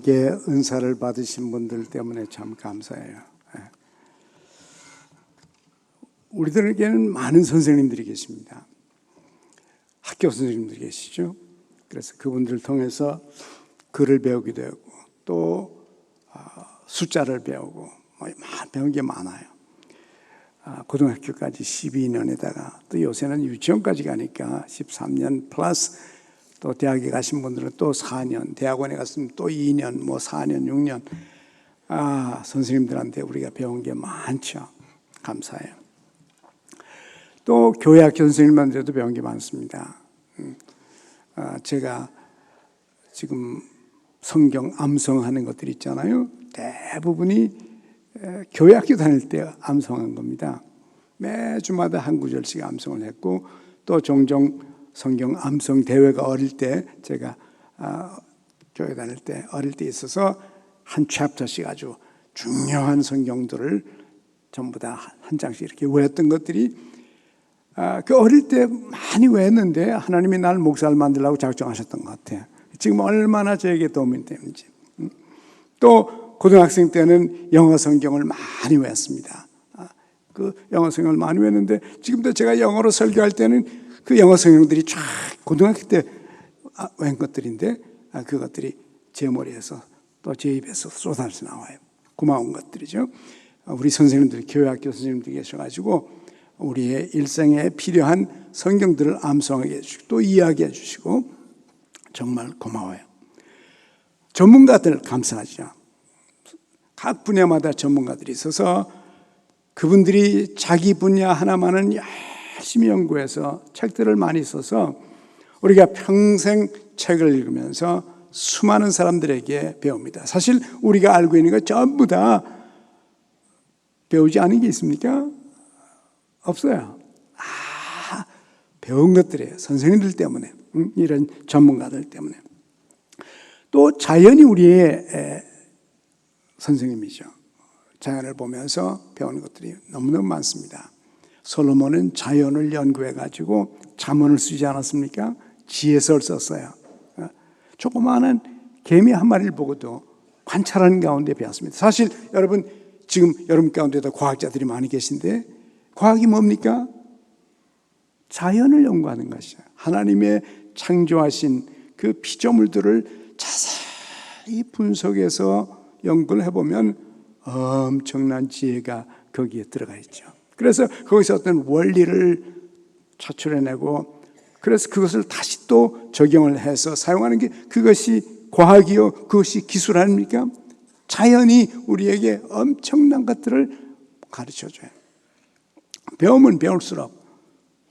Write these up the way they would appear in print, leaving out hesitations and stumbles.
과학의 은사를 받으신 분들 때문에 참 감사해요. 우리들에게는 많은 선생님들이 계십니다. 학교 선생님들이 계시죠. 그래서 그분들을 통해서 글을 배우기도 하고 또 숫자를 배우고 배운 게 많아요. 고등학교까지 12년에다가 또 요새는 유치원까지 가니까 13년 플러스 또 대학에 가신 분들은 또 4년, 대학원에 갔으면 또 2년, 4년, 6년. 선생님들한테 우리가 배운 게 많죠. 감사해요. 또 교회학교 선생님한테도 배운 게 많습니다. 제가 지금 성경 암송하는 것들이 있잖아요. 대부분이 교회학교 다닐 때 암송한 겁니다. 매주마다 한 구절씩 암송을 했고 또 종종 성경 암송 대회가 어릴 때 제가 교회 다닐 때 어릴 때 있어서 한 챕터씩 아주 중요한 성경들을 전부 다 한 장씩 이렇게 외웠던 것들이 그 어릴 때 많이 외웠는데 하나님이 날 목사를 만들려고 작정하셨던 것 같아요. 지금 얼마나 저에게 도움이 되는지. 또 고등학생 때는 영어 성경을 많이 외웠습니다. 그 영어 성경을 많이 외웠는데 지금도 제가 영어로 설교할 때는 그 영어 성경들이 쫙 고등학교 때 외운 것들인데 그것들이 제 머리에서 또 제 입에서 쏟아져 나와요. 고마운 것들이죠. 우리 선생님들, 교회학교 선생님들이 계셔가지고 우리의 일생에 필요한 성경들을 암송하게 해주시고 또 이야기해 주시고 정말 고마워요. 전문가들 감사하죠. 각 분야마다 전문가들이 있어서 그분들이 자기 분야 하나만은 열심히 연구해서 책들을 많이 써서 우리가 평생 책을 읽으면서 수많은 사람들에게 배웁니다. 사실 우리가 알고 있는 거 전부 다 배우지 않은 게 있습니까? 없어요. 배운 것들이에요. 선생님들 때문에, 이런 전문가들 때문에. 또 자연이 우리의 선생님이죠. 자연을 보면서 배우는 것들이 너무너무 많습니다. 솔로몬은 자연을 연구해가지고 잠언을 쓰지 않았습니까? 지혜서를 썼어요. 조그마한 개미 한 마리를 보고도 관찰하는 가운데 배웠습니다. 사실 여러분 지금 여러분 가운데도 과학자들이 많이 계신데 과학이 뭡니까? 자연을 연구하는 것이죠. 하나님의 창조하신 그 피조물들을 자세히 분석해서 연구를 해보면 엄청난 지혜가 거기에 들어가 있죠. 그래서 거기서 어떤 원리를 차출해내고 그래서 그것을 다시 또 적용을 해서 사용하는 게 그것이 과학이요, 그것이 기술 아닙니까? 자연이 우리에게 엄청난 것들을 가르쳐줘요. 배우면 배울수록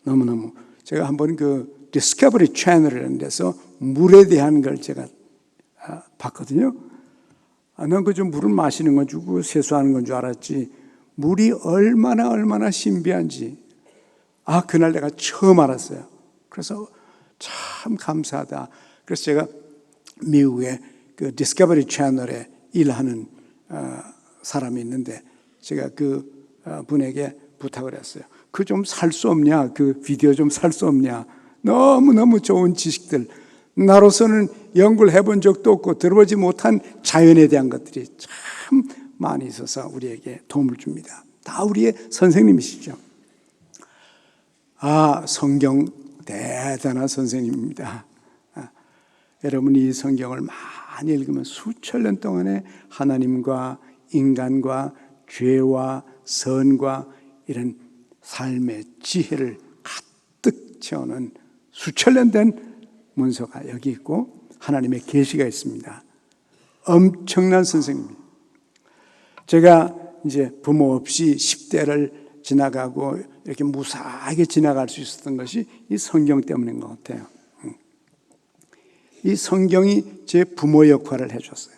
너무너무 제가 한번 그 디스커버리 채널이라는 데서 물에 대한 걸 제가 봤거든요. 난 그저 물을 마시는 건 주고 세수하는 건 줄 알았지 물이 얼마나 신비한지 그날 내가 처음 알았어요. 그래서 참 감사하다. 그래서 제가 미국의 그 디스커버리 채널에 일하는 사람이 있는데 제가 그 분에게 부탁을 했어요. 그 좀 살 수 없냐? 그 비디오 좀 살 수 없냐? 너무너무 좋은 지식들. 나로서는 연구를 해본 적도 없고 들어보지 못한 자연에 대한 것들이 참 많이 있어서 우리에게 도움을 줍니다. 다 우리의 선생님이시죠. 성경 대단한 선생님입니다. 여러분이 이 성경을 많이 읽으면 수천 년 동안에 하나님과 인간과 죄와 선과 이런 삶의 지혜를 가득 채우는 수천 년 된 문서가 여기 있고 하나님의 계시가 있습니다. 엄청난 선생님입니다. 제가 이제 부모 없이 10대를 지나가고 이렇게 무사하게 지나갈 수 있었던 것이 이 성경 때문인 것 같아요. 이 성경이 제 부모 역할을 해줬어요.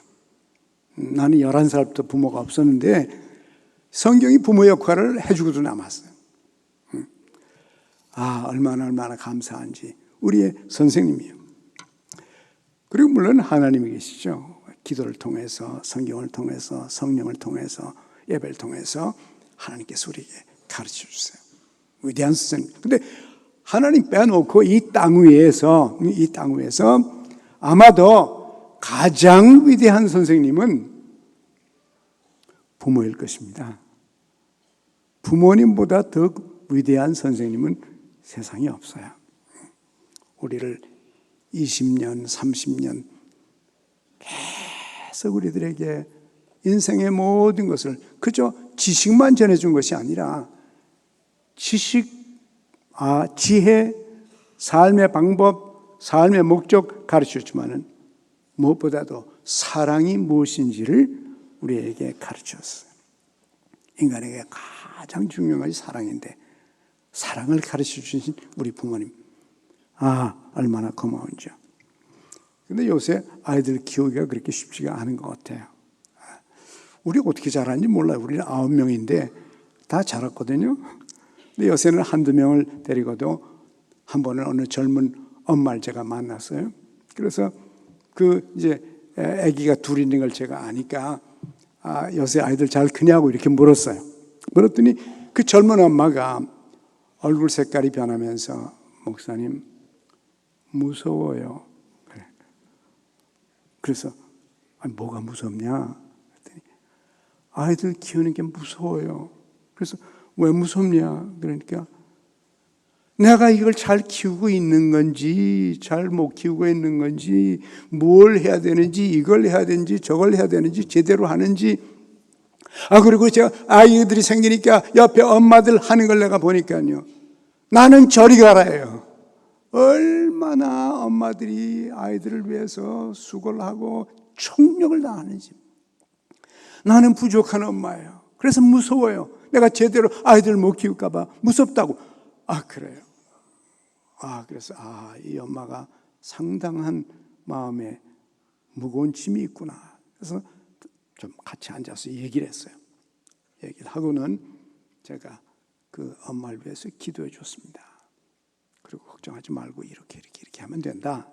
나는 11살부터 부모가 없었는데 성경이 부모 역할을 해주고도 남았어요. 얼마나 감사한지 우리의 선생님이에요. 그리고 물론 하나님이 계시죠. 기도를 통해서 성경을 통해서 성령을 통해서 예배를 통해서 하나님께서 우리에게 가르쳐 주세요. 위대한 선생님. 근데 하나님 빼놓고 이 땅 위에서 아마도 가장 위대한 선생님은 부모일 것입니다. 부모님보다 더 위대한 선생님은 세상에 없어요. 우리를 20년, 30년 계속 우리들에게 인생의 모든 것을 그저 지식만 전해준 것이 아니라 지식, 지혜, 삶의 방법, 삶의 목적 가르쳐주지만은 무엇보다도 사랑이 무엇인지를 우리에게 가르쳤어요. 인간에게 가장 중요한 것이 사랑인데 사랑을 가르쳐 주신 우리 부모님, 얼마나 고마운지요. 근데 요새 아이들 키우기가 그렇게 쉽지가 않은 것 같아요. 우리 어떻게 자라는지 몰라요. 우리는 9명인데 다 자랐거든요. 근데 요새는 한두 명을 데리고도 한 번은 어느 젊은 엄마를 제가 만났어요. 그래서 이제 아기가 둘 있는 걸 제가 아니까 요새 아이들 잘 크냐고 이렇게 물었어요. 물었더니 그 젊은 엄마가 얼굴 색깔이 변하면서 목사님 무서워요. 그래서 뭐가 무섭냐? 그랬더니 아이들 키우는 게 무서워요. 그래서 왜 무섭냐? 그러니까 내가 이걸 잘 키우고 있는 건지 잘 못 키우고 있는 건지 뭘 해야 되는지 이걸 해야 되는지 저걸 해야 되는지 제대로 하는지 그리고 제가 아이들이 생기니까 옆에 엄마들 하는 걸 내가 보니까요. 나는 저리 가라예요. 얼마나 엄마들이 아이들을 위해서 수고를 하고 총력을 다하는지. 나는 부족한 엄마예요. 그래서 무서워요. 내가 제대로 아이들 못 키울까 봐 무섭다고. 그래요. 그래서 이 엄마가 상당한 마음에 무거운 짐이 있구나. 그래서 좀 같이 앉아서 얘기를 했어요. 얘기를 하고는 제가 그 엄마를 위해서 기도해 줬습니다. 그리고 걱정하지 말고 이렇게 하면 된다.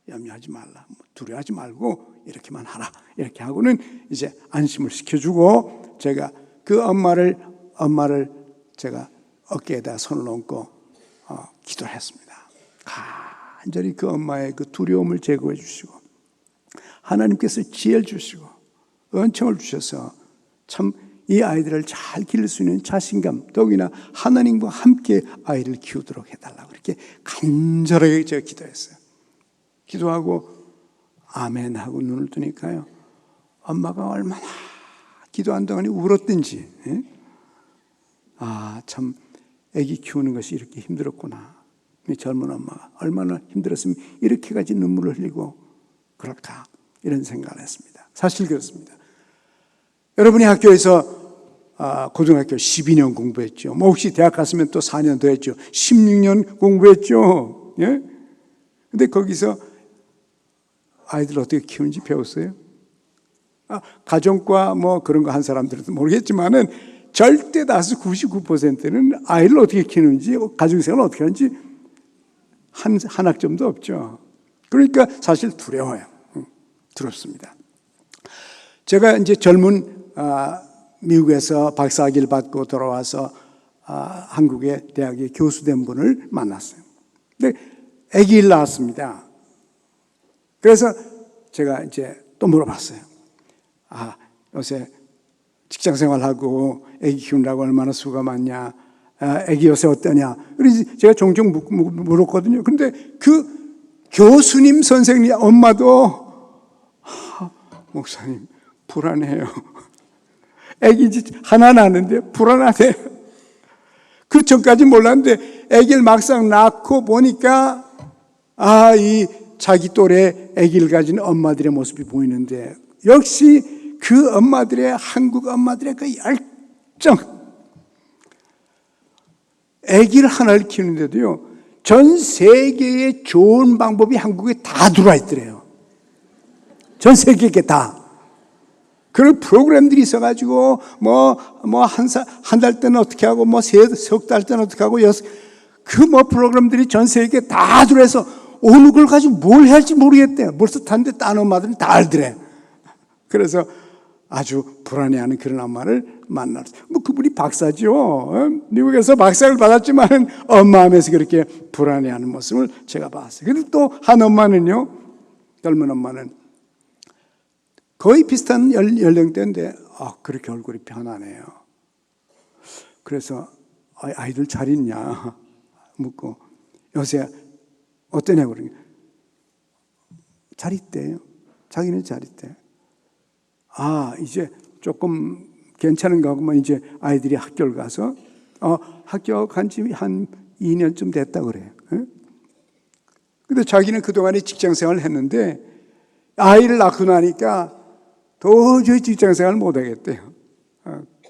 염려하지 말라. 두려워하지 말고 이렇게만 하라. 이렇게 하고는 이제 안심을 시켜주고 제가 그 엄마를 제가 어깨에다 손을 얹고 기도를 했습니다. 간절히 그 엄마의 그 두려움을 제거해 주시고 하나님께서 지혜를 주시고 은총을 주셔서 참 이 아이들을 잘 기를 수 있는 자신감, 더욱이나 하나님과 함께 아이를 키우도록 해달라고 그렇게 간절하게 제가 기도했어요. 기도하고 아멘 하고 눈을 뜨니까요, 엄마가 얼마나 기도한 동안에 울었든지, 참 아기 키우는 것이 이렇게 힘들었구나. 젊은 엄마가 얼마나 힘들었으면 이렇게까지 눈물을 흘리고 그럴까, 이런 생각을 했습니다. 사실 그렇습니다. 여러분이 학교에서 고등학교 12년 공부했죠. 혹시 대학 갔으면 또 4년 더 했죠. 16년 공부했죠. 예? 근데 거기서 아이들 어떻게 키우는지 배웠어요? 가정과 그런 거 한 사람들은 모르겠지만은 절대 다수 99%는 아이를 어떻게 키우는지, 가정생활을 어떻게 하는지 한 학점도 없죠. 그러니까 사실 두려워요. 두렵습니다. 제가 이제 젊은 미국에서 박사학위를 받고 돌아와서 한국의 대학의 교수된 분을 만났어요. 근데 아기를 낳았습니다. 그래서 제가 이제 또 물어봤어요. 요새 직장 생활하고 아기 키우느라고 얼마나 수고가 많냐, 아기 요새 어떠냐. 그래서 제가 종종 물었거든요. 근데 그 교수님 선생님 엄마도 목사님 불안해요. 아기 하나 낳았는데 불안하대요. 그 전까지 몰랐는데 아기를 막상 낳고 보니까 이 자기 또래 아기를 가진 엄마들의 모습이 보이는데, 역시 그 엄마들의, 한국 엄마들의 그 열정, 아기를 하나를 키우는데도요, 전 세계의 좋은 방법이 한국에 다 들어와 있더래요. 전 세계에 다. 그런 프로그램들이 있어가지고, 한 달 때는 어떻게 하고, 석 달 때는 어떻게 하고, 프로그램들이 전 세계에 다 들어와서 어느 걸 가지고 뭘 해야 할지 모르겠대요. 벌써 다른데 딴 엄마들은 다 알더래. 그래서 아주 불안해하는 그런 엄마를 만났어요. 그분이 박사죠. 미국에서 박사를 받았지만 엄마 하면서 그렇게 불안해하는 모습을 제가 봤어요. 그런데 또 한 엄마는요, 젊은 엄마는 거의 비슷한 연령대인데 그렇게 얼굴이 변하네요. 그래서 아이들 잘 있냐 묻고 요새 어떠냐 그러니까 잘 있대요. 자기는 잘 있대. 이제 조금 괜찮은가 하고만 이제 아이들이 학교를 가서 학교 간 지 한 2년쯤 됐다 그래요. 근데 자기는 그동안에 직장 생활을 했는데 아이를 낳고 나니까 도저히 직장 생활을 못 하겠대요.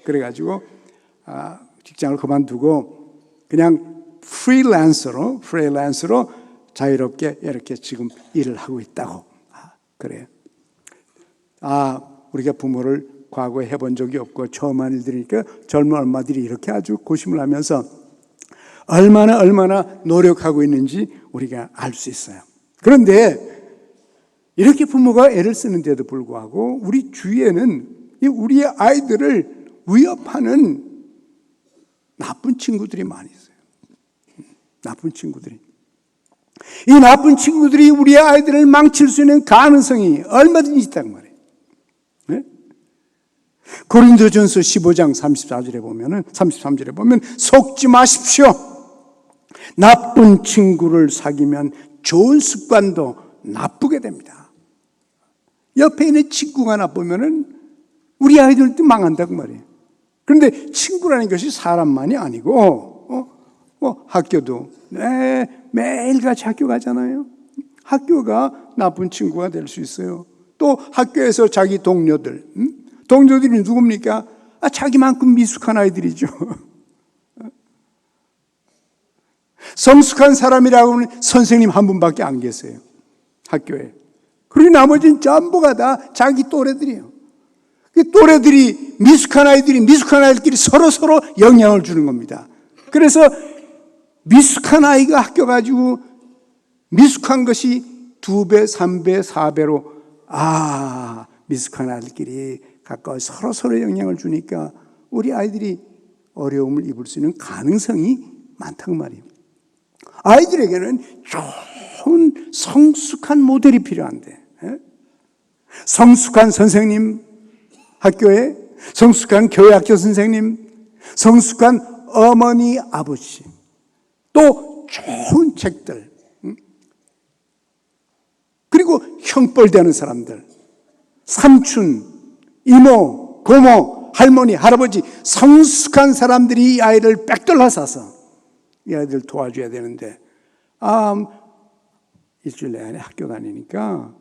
그래가지고 직장을 그만두고 그냥 프리랜서로 자유롭게 이렇게 지금 일을 하고 있다고 그래요. 우리가 부모를 과거에 해본 적이 없고 처음 한 일들이니까 젊은 엄마들이 이렇게 아주 고심을 하면서 얼마나 노력하고 있는지 우리가 알 수 있어요. 그런데 이렇게 부모가 애를 쓰는데도 불구하고 우리 주위에는 우리의 아이들을 위협하는 나쁜 친구들이 많이 있어요. 나쁜 친구들이. 이 나쁜 친구들이 우리의 아이들을 망칠 수 있는 가능성이 얼마든지 있단 말이에요. 네? 고린도전서 15장 33절에 보면 속지 마십시오. 나쁜 친구를 사귀면 좋은 습관도 나쁘게 됩니다. 옆에 있는 친구가 나쁘면은 우리 아이들도 망한다고 말이에요. 그런데 친구라는 것이 사람만이 아니고 학교도 매일같이 학교 가잖아요. 학교가 나쁜 친구가 될 수 있어요. 또 학교에서 자기 동료들이 누굽니까? 자기만큼 미숙한 아이들이죠. 성숙한 사람이라고 하면 선생님 한 분밖에 안 계세요. 학교에. 그리고 나머지는 전부가 다 자기 또래들이에요. 또래들이 미숙한 아이들끼리 서로 영향을 주는 겁니다. 그래서 미숙한 아이가 학교 가지고 미숙한 것이 2배, 3배, 4배로 미숙한 아이들끼리 가까워 서로 영향을 주니까 우리 아이들이 어려움을 입을 수 있는 가능성이 많다고 말이에요. 아이들에게는 좋은 성숙한 모델이 필요한데 성숙한 선생님 학교에 성숙한 교회학교 선생님 성숙한 어머니 아버지 또 좋은 책들 그리고 형벌되는 사람들 삼촌, 이모, 고모, 할머니, 할아버지 성숙한 사람들이 이 아이를 빽돌라 사서 이 아이들 도와줘야 되는데 일주일 내내 학교 다니니까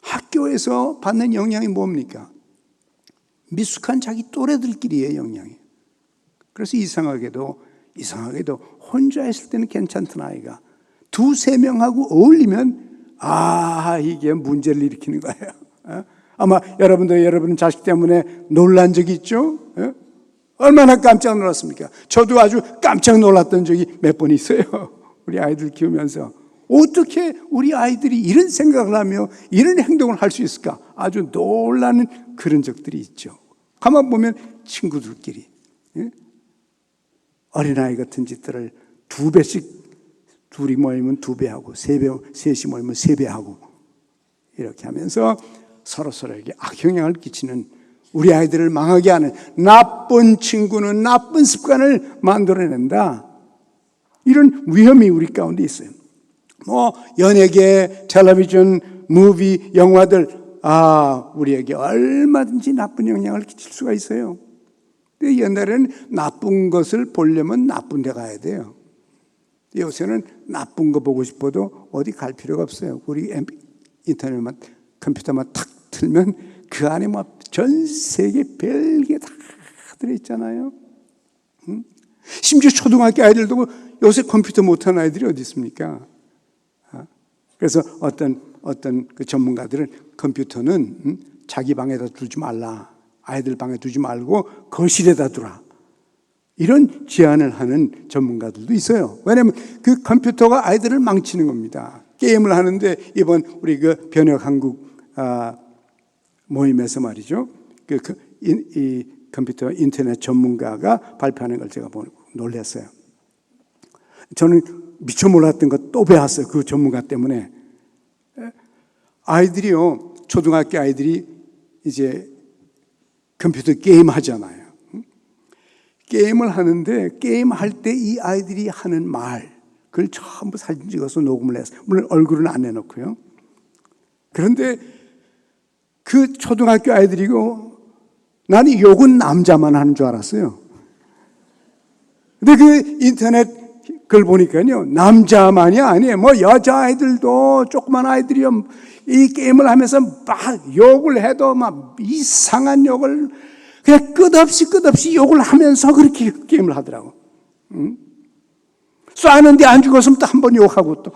학교에서 받는 영향이 뭡니까? 미숙한 자기 또래들끼리의 영향이에요. 그래서 이상하게도 혼자 있을 때는 괜찮던 아이가 2-3명하고 어울리면 이게 문제를 일으키는 거예요. 아마 여러분도 여러분 자식 때문에 놀란 적이 있죠? 얼마나 깜짝 놀랐습니까? 저도 아주 깜짝 놀랐던 적이 몇 번 있어요. 우리 아이들 키우면서 어떻게 우리 아이들이 이런 생각을 하며 이런 행동을 할 수 있을까? 아주 놀라는 그런 적들이 있죠. 가만 보면 친구들끼리 어린아이 같은 짓들을 2배씩 둘이 모이면 2배 하고 3배, 셋이 모이면 3배 하고 이렇게 하면서 서로에게 악영향을 끼치는 우리 아이들을 망하게 하는 나쁜 친구는 나쁜 습관을 만들어낸다. 이런 위험이 우리 가운데 있어요. 연예계, 텔레비전, 무비, 영화들 우리에게 얼마든지 나쁜 영향을 끼칠 수가 있어요. 근데 옛날에는 나쁜 것을 보려면 나쁜 데 가야 돼요. 요새는 나쁜 거 보고 싶어도 어디 갈 필요가 없어요. 우리 인터넷만 컴퓨터만 탁 틀면 그 안에 전 세계 별게 다 들어있잖아요. 심지어 초등학교 아이들도 요새 컴퓨터 못하는 아이들이 어디 있습니까? 그래서 어떤 그 전문가들은 컴퓨터는 자기 방에다 두지 말라. 아이들 방에 두지 말고 거실에다 두라. 이런 제안을 하는 전문가들도 있어요. 왜냐하면 그 컴퓨터가 아이들을 망치는 겁니다. 게임을 하는데 이번 우리 그 변혁한국 모임에서 말이죠. 이 컴퓨터 인터넷 전문가가 발표하는 걸 제가 보고 놀랐어요. 저는 미처 몰랐던 거 또 배웠어요. 그 전문가 때문에. 아이들이요, 초등학교 아이들이 이제 컴퓨터 게임 하잖아요. 게임을 하는데 게임할 때 이 아이들이 하는 말, 그걸 전부 사진 찍어서 녹음을 했어요. 물론 얼굴은 안 내놓고요. 그런데 그 초등학교 아이들이고 나는 욕은 남자만 하는 줄 알았어요. 근데 그 인터넷 글 보니까요, 남자만이 아니에요. 뭐 여자아이들도, 조그만 아이들이요, 이 게임을 하면서 막 욕을 해도 막 이상한 욕을 그냥 끝없이 욕을 하면서 그렇게 게임을 하더라고. 응? 쏴는데 안 죽었으면 또 한 번 욕하고 또.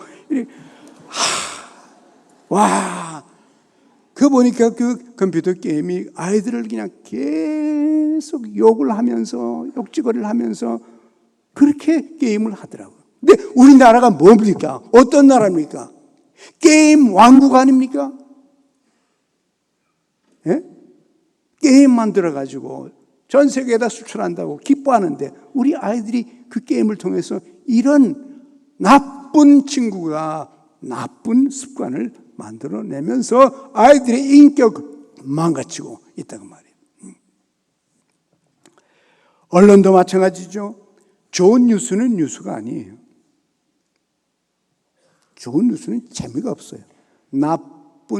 와. 그 보니까 그 컴퓨터 게임이 아이들을 그냥 계속 욕을 하면서, 욕지거리를 하면서 그렇게 게임을 하더라고요. 근데 우리나라가 뭡니까? 어떤 나라입니까? 게임 왕국 아닙니까? 예? 게임 만들어가지고 전 세계에다 수출한다고 기뻐하는데 우리 아이들이 그 게임을 통해서 이런 나쁜 친구가 나쁜 습관을 만들어내면서 아이들의 인격을 망가치고 있다고 말이에요. 언론도 마찬가지죠. 좋은 뉴스는 뉴스가 아니에요. 좋은 뉴스는 재미가 없어요. 나쁜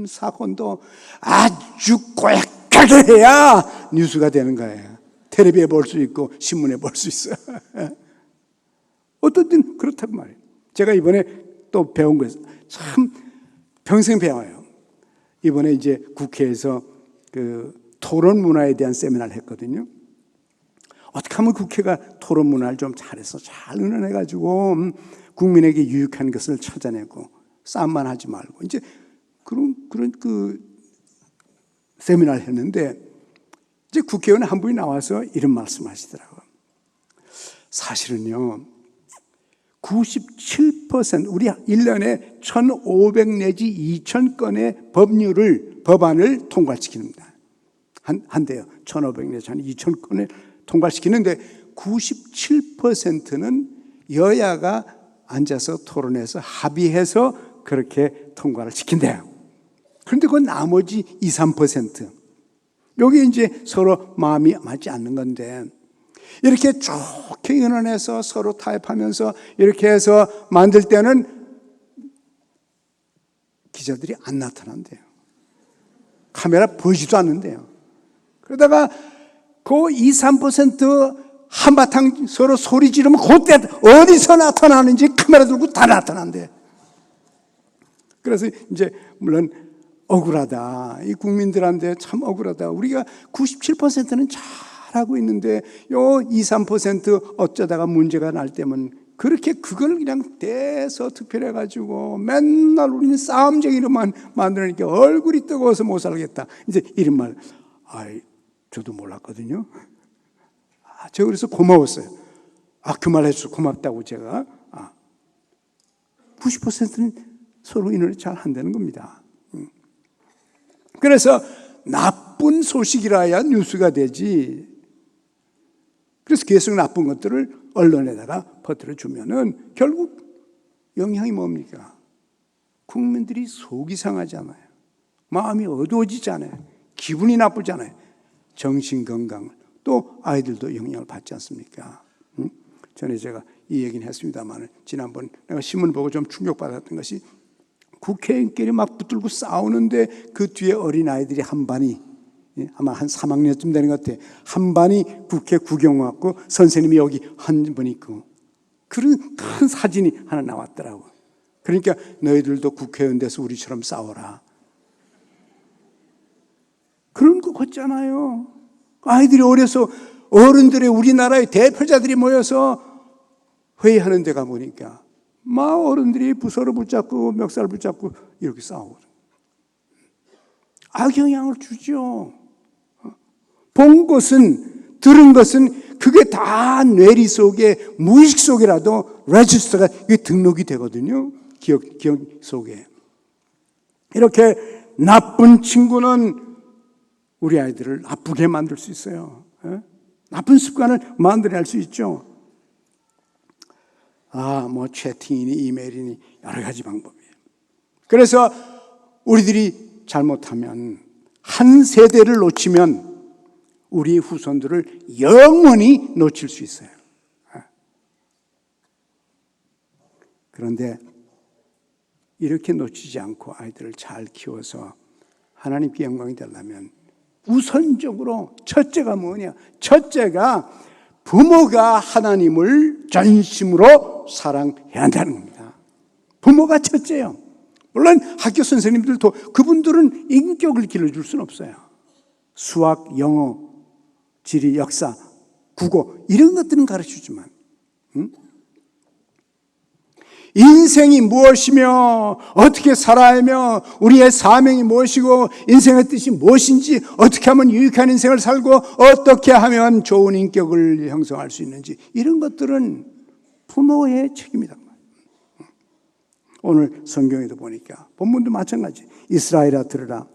사건도 아주 고약하게 해야 뉴스가 되는 거예요. 텔레비에 볼 수 있고 신문에 볼 수 있어요. 어떤 때는 그렇다고 말해요. 제가 이번에 또 배운 거예요. 참 평생 배워요. 이번에 이제 국회에서 그 토론 문화에 대한 세미나를 했거든요. 어떻게 하면 국회가 토론 문화를 좀 잘해서 잘 의논해가지고 국민에게 유익한 것을 찾아내고 싸움만 하지 말고 이제 그런 그 세미나를 했는데 이제 국회의원 한 분이 나와서 이런 말씀하시더라고요. 사실은요, 97% 우리 1년에 1,500 내지 2,000건의 법안을 통과시킵니다. 한대요. 1,500 내지 2,000건을 통과시키는데 97%는 여야가 앉아서 토론해서 합의해서 그렇게 통과를 시킨대요. 그런데 그 나머지 2, 3% 여기 이제 서로 마음이 맞지 않는 건데 이렇게 좋게 의논해서 서로 타협하면서 이렇게 해서 만들 때는 기자들이 안 나타난대요. 카메라 보이지도 않는데요. 그러다가 그 2, 3% 한바탕 서로 소리 지르면 그때 어디서 나타나는지 카메라 들고 다 나타난대. 그래서 이제 물론 억울하다. 이 국민들한테 참 억울하다. 우리가 97%는 잘하고 있는데 요 2, 3% 어쩌다가 문제가 날 때면 그렇게 그걸 그냥 대서특필해가지고 맨날 우리는 싸움쟁이로만 만들니까 얼굴이 뜨거워서 못 살겠다. 이제 이런 말, 저도 몰랐거든요. 제가 그래서 고마웠어요. 그 말 해줘서 고맙다고 제가. 90%는 서로 인을 잘 한다는 겁니다. 그래서 나쁜 소식이라야 뉴스가 되지. 그래서 계속 나쁜 것들을 언론에다가 퍼뜨려주면은 결국 영향이 뭡니까? 국민들이 속이 상하잖아요. 마음이 어두워지잖아요. 기분이 나쁘잖아요. 정신건강을. 또 아이들도 영향을 받지 않습니까? 전에 제가 이 얘기는 했습니다만 지난번 내가 신문 보고 좀 충격받았던 것이 국회의원끼리 막 붙들고 싸우는데 그 뒤에 어린아이들이 한 반이 아마 한 3학년쯤 되는 것 같아요. 한 반이 국회 구경 왔고 선생님이 여기 한 분 있고 그런 큰 사진이 하나 나왔더라고. 그러니까 너희들도 국회의원 돼서 우리처럼 싸워라. 그런 거 같잖아요. 아이들이 어려서 어른들의 우리나라의 대표자들이 모여서 회의하는 데 가보니까 막 어른들이 부서를 붙잡고 멱살을 붙잡고 이렇게 싸우거든. 악영향을 주죠. 본 것은, 들은 것은 그게 다 뇌리 속에, 무의식 속이라도 레지스터가 등록이 되거든요. 기억 속에. 이렇게 나쁜 친구는 우리 아이들을 나쁘게 만들 수 있어요. 나쁜 습관을 만들어낼 수 있죠. 뭐 채팅이니 이메일이니 여러 가지 방법이에요. 그래서 우리들이 잘못하면 한 세대를 놓치면 우리 후손들을 영원히 놓칠 수 있어요. 그런데 이렇게 놓치지 않고 아이들을 잘 키워서 하나님께 영광이 되려면 우선적으로 첫째가 뭐냐? 첫째가 부모가 하나님을 전심으로 사랑해야 한다는 겁니다. 부모가 첫째예요. 물론 학교 선생님들도 그분들은 인격을 길러줄 수는 없어요. 수학, 영어, 지리, 역사, 국어 이런 것들은 가르쳐주지만 인생이 무엇이며 어떻게 살아야며 우리의 사명이 무엇이고 인생의 뜻이 무엇인지 어떻게 하면 유익한 인생을 살고 어떻게 하면 좋은 인격을 형성할 수 있는지 이런 것들은 부모의 책임이다. 오늘 성경에도 보니까 본문도 마찬가지. 이스라엘아 들으라.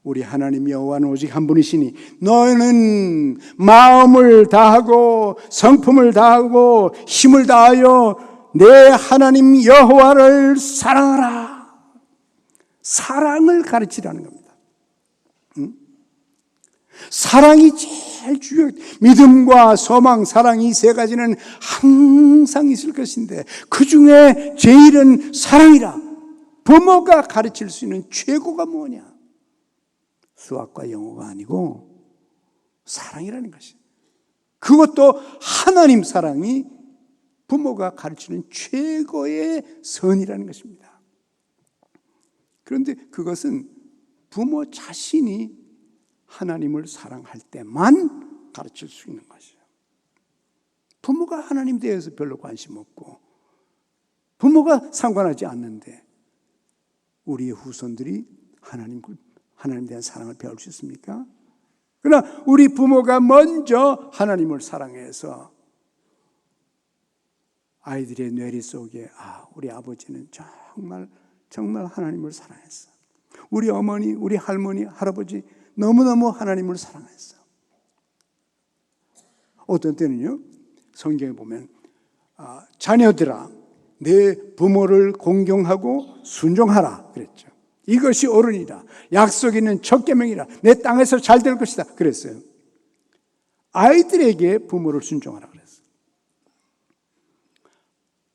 우리 하나님 여호와는 오직 한 분이시니 너희는 마음을 다하고 성품을 다하고 힘을 다하여 내 하나님 여호와를 사랑하라. 사랑을 가르치라는 겁니다. 사랑이 제일 중요해요. 믿음과 소망, 사랑 이 세 가지는 항상 있을 것인데 그 중에 제일은 사랑이라. 부모가 가르칠 수 있는 최고가 뭐냐? 수학과 영어가 아니고 사랑이라는 것이에요. 그것도 하나님 사랑이 부모가 가르치는 최고의 선이라는 것입니다. 그런데 그것은 부모 자신이 하나님을 사랑할 때만 가르칠 수 있는 것이에요. 부모가 하나님 대해서 별로 관심 없고 부모가 상관하지 않는데 우리의 후손들이 하나님에 대한 사랑을 배울 수 있습니까? 그러나 우리 부모가 먼저 하나님을 사랑해서 아이들의 뇌리 속에 우리 아버지는 정말 하나님을 사랑했어. 우리 어머니, 우리 할머니, 할아버지 너무너무 하나님을 사랑했어. 어떤 때는요, 성경에 보면 자녀들아 내 부모를 공경하고 순종하라 그랬죠. 이것이 옳으니라. 약속 있는 첫 계명이라. 내 땅에서 잘 될 것이다 그랬어요. 아이들에게 부모를 순종하라 그랬어요.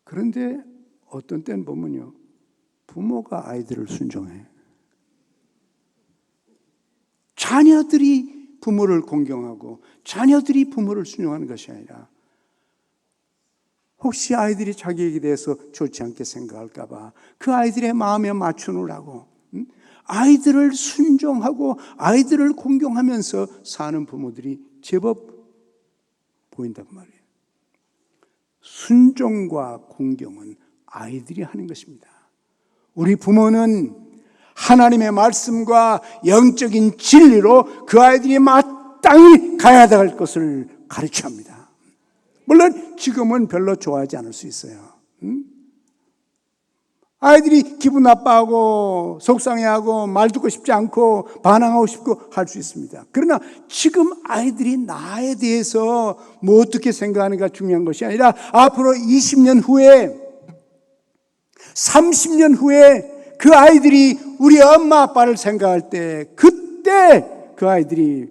그런데 어떤 때는 보면요, 부모가 아이들을 순종해. 자녀들이 부모를 공경하고 자녀들이 부모를 순종하는 것이 아니라 혹시 아이들이 자기에게 대해서 좋지 않게 생각할까 봐 그 아이들의 마음에 맞추느라고 아이들을 순종하고 아이들을 공경하면서 사는 부모들이 제법 보인단 말이에요. 순종과 공경은 아이들이 하는 것입니다. 우리 부모는 하나님의 말씀과 영적인 진리로 그 아이들이 마땅히 가야 될 것을 가르쳐야 합니다. 물론 지금은 별로 좋아하지 않을 수 있어요. 아이들이 기분 나빠하고 속상해하고 말 듣고 싶지 않고 반항하고 싶고 할 수 있습니다. 그러나 지금 아이들이 나에 대해서 뭐 어떻게 생각하는가 중요한 것이 아니라 앞으로 20년 후에 30년 후에 그 아이들이 우리 엄마 아빠를 생각할 때 그때 그 아이들이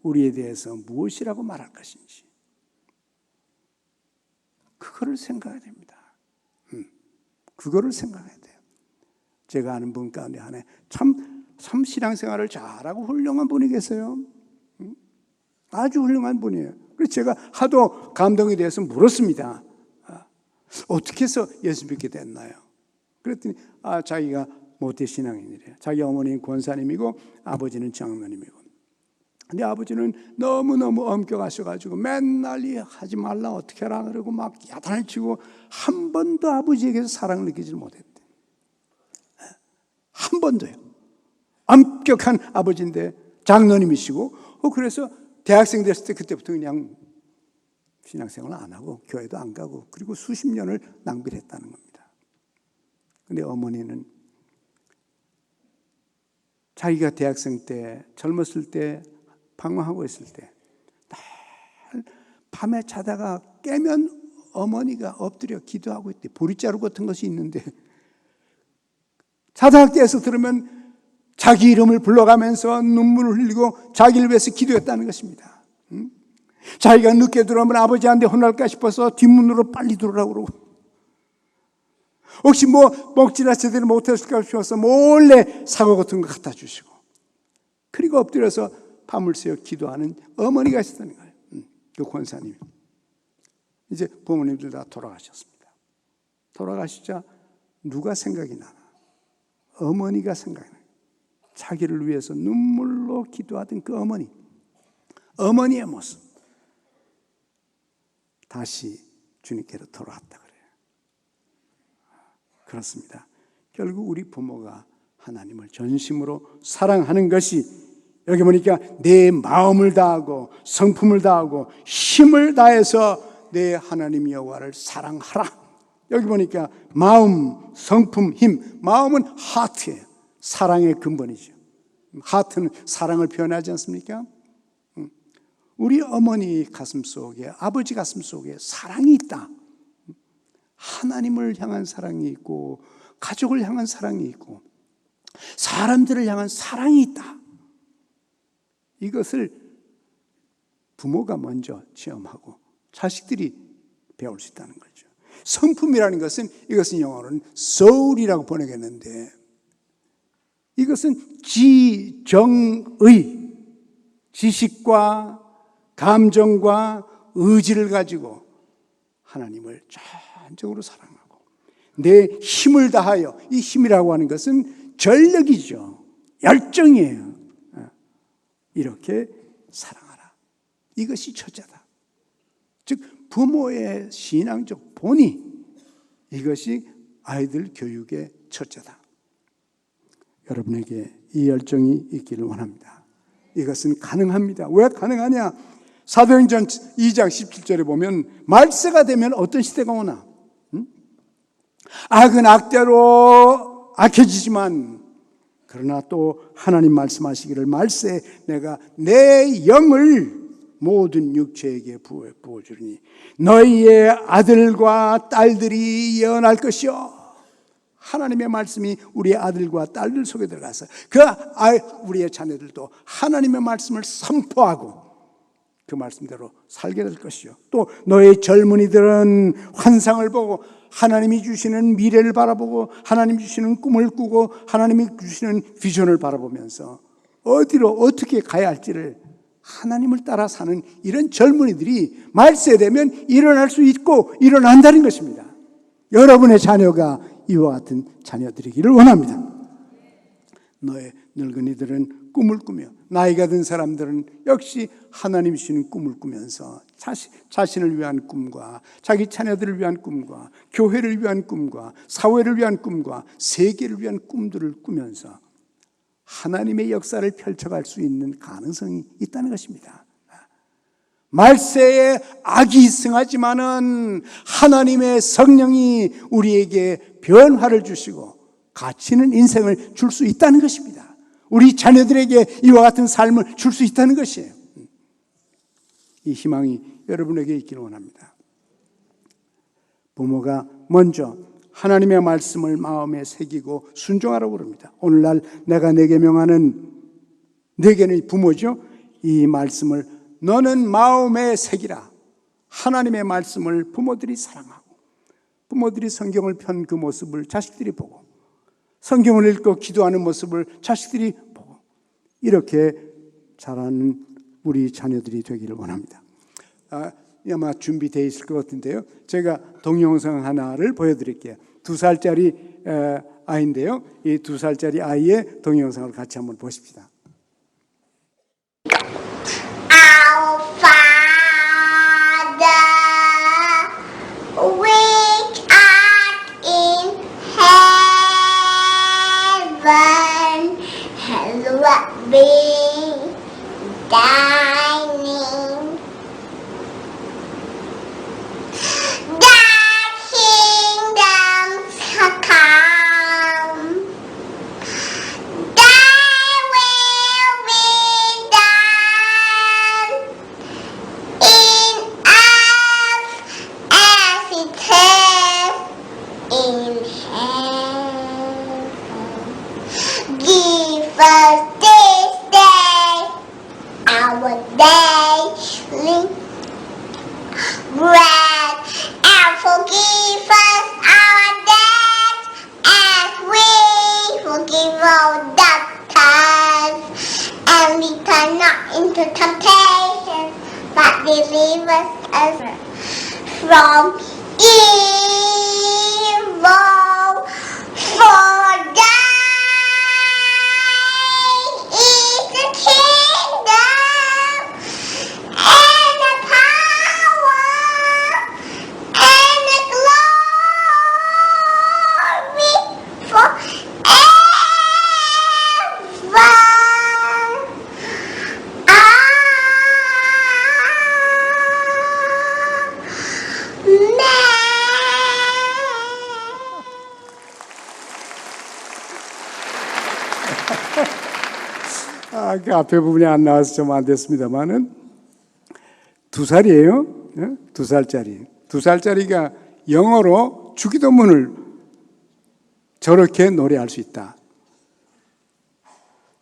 우리에 대해서 무엇이라고 말할 것인지 그거를 생각해야 됩니다. 그거를 생각해야 돼요. 제가 아는 분 가운데 하나 참 신앙생활을 잘하고 훌륭한 분이 계세요. 아주 훌륭한 분이에요. 그래서 제가 하도 감동에 대해서 물었습니다. 어떻게 해서 예수 믿게 됐나요? 그랬더니 자기가 모태신앙인이래요. 자기 어머니는 권사님이고 아버지는 장로님이고. 근데 아버지는 너무너무 엄격하셔가지고 맨날 하지 말라 어떻게 하라 그러고 막 야단을 치고 한 번도 아버지에게서 사랑을 느끼지 못했대. 한 번도요. 엄격한 아버지인데 장로님이시고 그래서 대학생 됐을 때 그때부터 그냥 신앙생활을 안 하고 교회도 안 가고 그리고 수십 년을 낭비를 했다는 겁니다. 근데 어머니는 자기가 대학생 때 젊었을 때 방황하고 있을 때 날 밤에 자다가 깨면 어머니가 엎드려 기도하고 있대. 보리자루 같은 것이 있는데 자다가 깨서 들으면 자기 이름을 불러가면서 눈물을 흘리고 자기를 위해서 기도했다는 것입니다. 자기가 늦게 들어오면 아버지한테 혼날까 싶어서 뒷문으로 빨리 들어오라고 그러고, 혹시 먹지나 제대로 못했을까 싶어서 몰래 사과 같은 거 갖다 주시고, 그리고 엎드려서 밤을 새워 기도하는 어머니가 있었다는 거예요. 그 권사님. 이제 부모님들 다 돌아가셨습니다. 돌아가시자 누가 생각이 나나? 어머니가 생각이 나요. 자기를 위해서 눈물로 기도하던 그 어머니의 모습. 다시 주님께로 돌아왔다 그래요. 그렇습니다. 결국 우리 부모가 하나님을 전심으로 사랑하는 것이, 여기 보니까 내 마음을 다하고 성품을 다하고 힘을 다해서 내 하나님 여호와를 사랑하라. 여기 보니까 마음, 성품, 힘. 마음은 하트예요. 사랑의 근본이죠. 하트는 사랑을 표현하지 않습니까? 우리 어머니 가슴 속에, 아버지 가슴 속에 사랑이 있다. 하나님을 향한 사랑이 있고, 가족을 향한 사랑이 있고, 사람들을 향한 사랑이 있다. 이것을 부모가 먼저 체험하고 자식들이 배울 수 있다는 거죠. 성품이라는 것은, 이것은 영어로는 soul이라고 번역했는데, 이것은 지정의, 지식과 감정과 의지를 가지고 하나님을 전적으로 사랑하고, 내 힘을 다하여, 이 힘이라고 하는 것은 전력이죠. 열정이에요. 이렇게 사랑하라. 이것이 첫째다. 즉 부모의 신앙적 본이, 이것이 아이들 교육의 첫째다. 여러분에게 이 열정이 있기를 원합니다. 이것은 가능합니다. 왜 가능하냐? 사도행전 2장 17절에 보면 말세가 되면 어떤 시대가 오나? 악은 악대로 악해지지만, 그러나 또 하나님 말씀하시기를 말세에 내가 내 영을 모든 육체에게 부어주리니 너희의 아들과 딸들이 예언할 것이요. 하나님의 말씀이 우리의 아들과 딸들 속에 들어가서 우리의 자녀들도 하나님의 말씀을 선포하고 그 말씀대로 살게 될 것이요. 또 너의 젊은이들은 환상을 보고 하나님이 주시는 미래를 바라보고 하나님이 주시는 꿈을 꾸고 하나님이 주시는 비전을 바라보면서 어디로 어떻게 가야 할지를 하나님을 따라 사는 이런 젊은이들이 말세되면 일어날 수 있고 일어난다는 것입니다. 여러분의 자녀가 이와 같은 자녀들이기를 원합니다. 너의 늙은이들은 꿈을 꾸며 나이가 든 사람들은 역시 하나님이 주시는 꿈을 꾸면서 자신을 위한 꿈과 자기 자녀들을 위한 꿈과 교회를 위한 꿈과 사회를 위한 꿈과 세계를 위한 꿈들을 꾸면서 하나님의 역사를 펼쳐갈 수 있는 가능성이 있다는 것입니다. 말세에 악이 승하지만은 하나님의 성령이 우리에게 변화를 주시고 가치 있는 인생을 줄 수 있다는 것입니다. 우리 자녀들에게 이와 같은 삶을 줄 수 있다는 것이에요. 이 희망이 여러분에게 있기를 원합니다. 부모가 먼저 하나님의 말씀을 마음에 새기고 순종하라고 그럽니다. 오늘날 내가 내게 명하는, 내게는 부모죠. 이 말씀을 너는 마음에 새기라. 하나님의 말씀을 부모들이 사랑하고 부모들이 성경을 편 그 모습을 자식들이 보고 성경을 읽고 기도하는 모습을 자식들이 보고 이렇게 자라는 우리 자녀들이 되기를 원합니다. 아마 준비되어 있을 것 같은데요. 제가 동영상 하나를 보여드릴게요. 2살짜리 아이인데요. 이 2살짜리 아이의 동영상을 같이 한번 보십시다. Our Father, which art in heaven, hallowed be thy name. Thy kingdom come. Thy will be done in earth as it is in heaven. Give us not into temptation, but deliver us from evil. For thine is the kingdom and the power and the glory forever. 그 앞에 부분이 안 나와서 좀 안 됐습니다만은 2살이에요. 2살짜리. 2살짜리가 영어로 주기도문을 저렇게 노래할 수 있다.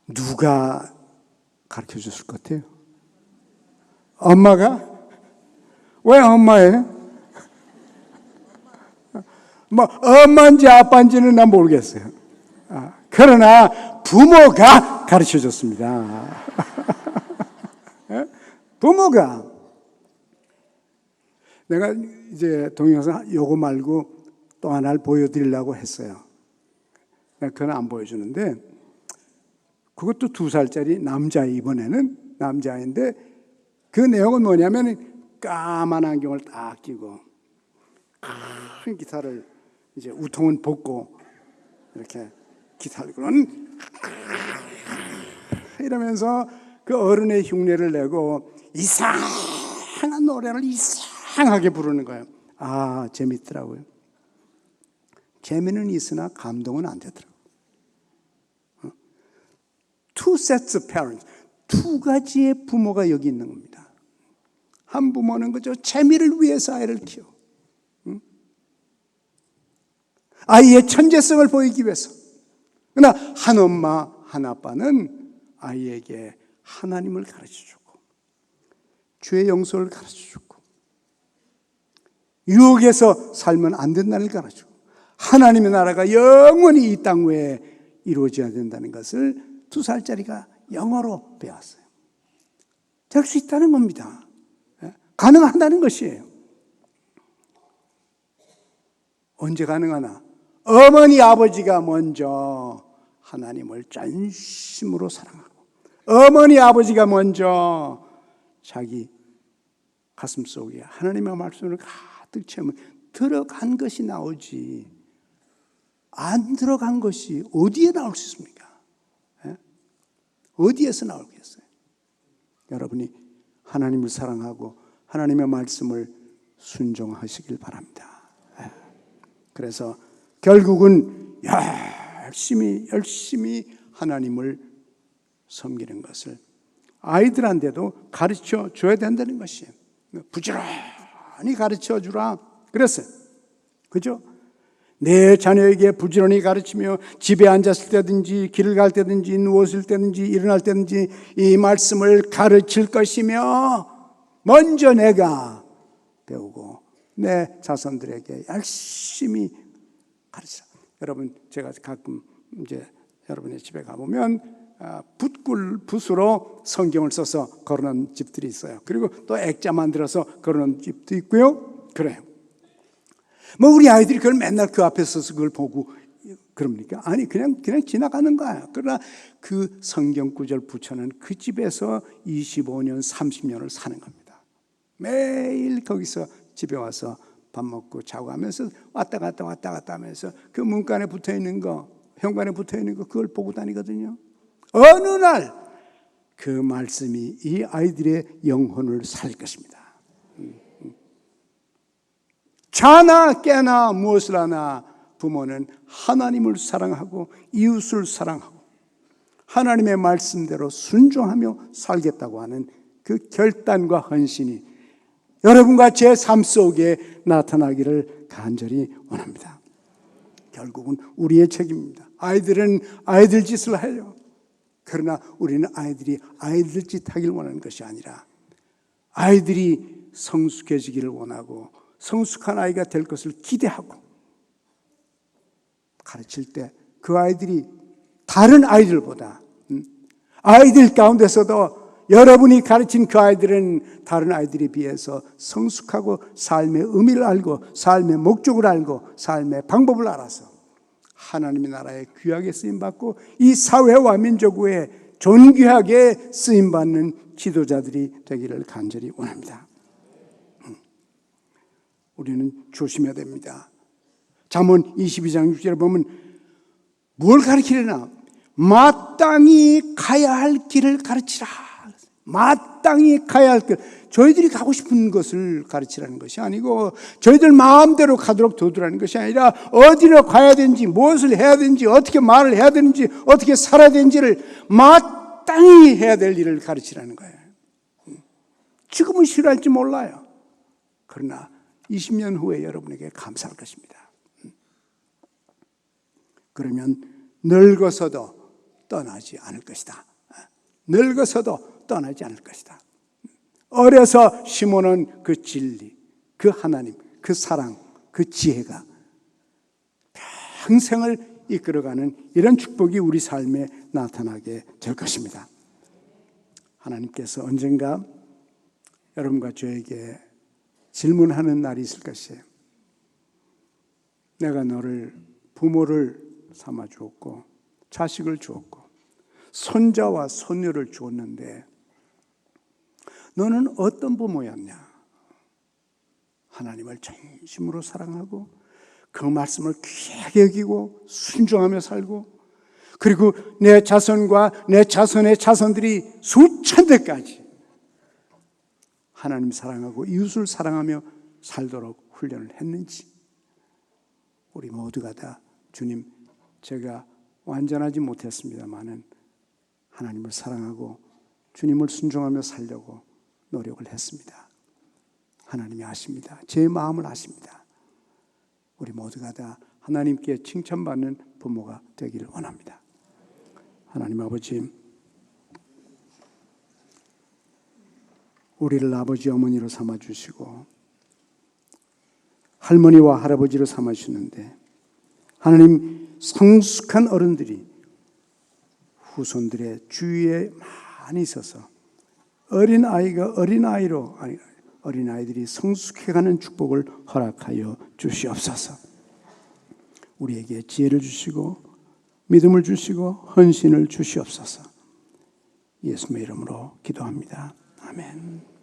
누가 가르쳐 줬을 것 같아요? 엄마가? 왜 엄마예요? 뭐 엄마인지 아빠인지는 난 모르겠어요. 그러나 부모가 가르쳐 줬습니다. 부모가. 내가 이제 동영상 요거 말고 또 하나를 보여드리려고 했어요. 그건 안 보여주는데, 그것도 2살짜리 남자, 이번에는 남자인데, 그 내용은 뭐냐면 까만 안경을 딱 끼고 큰 기타를 이제 우통은 벗고 이렇게 기타를 이러면서 그 어른의 흉내를 내고 이상한 노래를 이상하게 부르는 거예요. 아, 재밌더라고요. 재미는 있으나 감동은 안 되더라고요. Two sets of parents. 2가지의 부모가 여기 있는 겁니다. 한 부모는 그저 재미를 위해서 아이를 키워. 아이의 천재성을 보이기 위해서. 그러나 한 엄마, 한 아빠는 아이에게 하나님을 가르쳐주고 죄의 용서를 가르쳐주고 유혹에서 살면 안 된다는 걸 가르쳐주고 하나님의 나라가 영원히 이 땅 외에 이루어져야 된다는 것을 2살짜리가 영어로 배웠어요. 될 수 있다는 겁니다. 가능하다는 것이에요. 언제 가능하나? 어머니 아버지가 먼저 하나님을 전심으로 사랑하고 어머니 아버지가 먼저 자기 가슴 속에 하나님의 말씀을 가득 채우면 들어간 것이 나오지, 안 들어간 것이 어디에 나올 수 있습니까? 어디에서 나오겠어요? 여러분이 하나님을 사랑하고 하나님의 말씀을 순종하시길 바랍니다. 그래서 결국은 열심히 하나님을 섬기는 것을 아이들한테도 가르쳐 줘야 된다는 것이에요. 부지런히 가르쳐 주라 그랬어요. 그죠? 내 자녀에게 부지런히 가르치며 집에 앉았을 때든지 길을 갈 때든지 누웠을 때든지 일어날 때든지 이 말씀을 가르칠 것이며 먼저 내가 배우고 내 자손들에게 열심히 가르치라. 여러분, 제가 가끔 이제 여러분의 집에 가보면 붓으로 성경을 써서 걸어놓은 집들이 있어요. 그리고 또 액자 만들어서 걸어놓은 집도 있고요. 그래요. 뭐 우리 아이들이 그걸 맨날 그 앞에 서서 그걸 보고 그럽니까? 아니, 그냥 지나가는 거예요. 그러나 그 성경 구절 붙여놓은 그 집에서 25년, 30년을 사는 겁니다. 매일 거기서 집에 와서 밥 먹고 자고 하면서 왔다 갔다 하면서 그 문간에 붙어있는 거, 현관에 붙어있는 거 그걸 보고 다니거든요. 어느 날 그 말씀이 이 아이들의 영혼을 살릴 것입니다. 자나 깨나 무엇을 하나 부모는 하나님을 사랑하고 이웃을 사랑하고 하나님의 말씀대로 순종하며 살겠다고 하는 그 결단과 헌신이 여러분과 제 삶 속에 나타나기를 간절히 원합니다. 결국은 우리의 책임입니다. 아이들은 아이들 짓을 해요. 그러나 우리는 아이들이 아이들 짓 하길 원하는 것이 아니라 아이들이 성숙해지기를 원하고 성숙한 아이가 될 것을 기대하고 가르칠 때 그 아이들이 다른 아이들보다 아이들 가운데서도 여러분이 가르친 그 아이들은 다른 아이들에 비해서 성숙하고 삶의 의미를 알고 삶의 목적을 알고 삶의 방법을 알아서 하나님의 나라에 귀하게 쓰임받고 이 사회와 민족 외에 존귀하게 쓰임받는 지도자들이 되기를 간절히 원합니다. 우리는 조심해야 됩니다. 잠언 22장 6절에 보면 뭘 가르치려나? 마땅히 가야 할 길을 가르치라. 마땅히 가야 할 길. 저희들이 가고 싶은 것을 가르치라는 것이 아니고 저희들 마음대로 가도록 도우라는 것이 아니라 어디로 가야 되는지, 무엇을 해야 되는지, 어떻게 말을 해야 되는지, 어떻게 살아야 되는지를 마땅히 해야 될 일을 가르치라는 거예요. 지금은 싫어할지 몰라요. 그러나 20년 후에 여러분에게 감사할 것입니다. 그러면 늙어서도 떠나지 않을 것이다. 늙어서도 떠나지 않을 것이다. 어려서 심어놓은 그 진리, 그 하나님, 그 사랑, 그 지혜가 평생을 이끌어가는 이런 축복이 우리 삶에 나타나게 될 것입니다. 하나님께서 언젠가 여러분과 저에게 질문하는 날이 있을 것이에요. 내가 너를 부모를 삼아 주었고 자식을 주었고 손자와 손녀를 주었는데 너는 어떤 부모였냐? 하나님을 전심으로 사랑하고 그 말씀을 귀하게 여기고 순종하며 살고 그리고 내 자손과 내 자손의 자손들이 수천 대까지 하나님 사랑하고 이웃을 사랑하며 살도록 훈련을 했는지 우리 모두가 다 주님 제가 완전하지 못했습니다마는 하나님을 사랑하고 주님을 순종하며 살려고 노력을 했습니다. 하나님이 아십니다. 제 마음을 아십니다. 우리 모두가 다 하나님께 칭찬받는 부모가 되기를 원합니다. 하나님 아버지, 우리를 아버지 어머니로 삼아주시고 할머니와 할아버지로 삼아주시는데 하나님 성숙한 어른들이 후손들의 주위에 많이 있어서 어린아이가 어린아이로 어린아이들이 성숙해가는 축복을 허락하여 주시옵소서. 우리에게 지혜를 주시고 믿음을 주시고 헌신을 주시옵소서. 예수님의 이름으로 기도합니다. 아멘.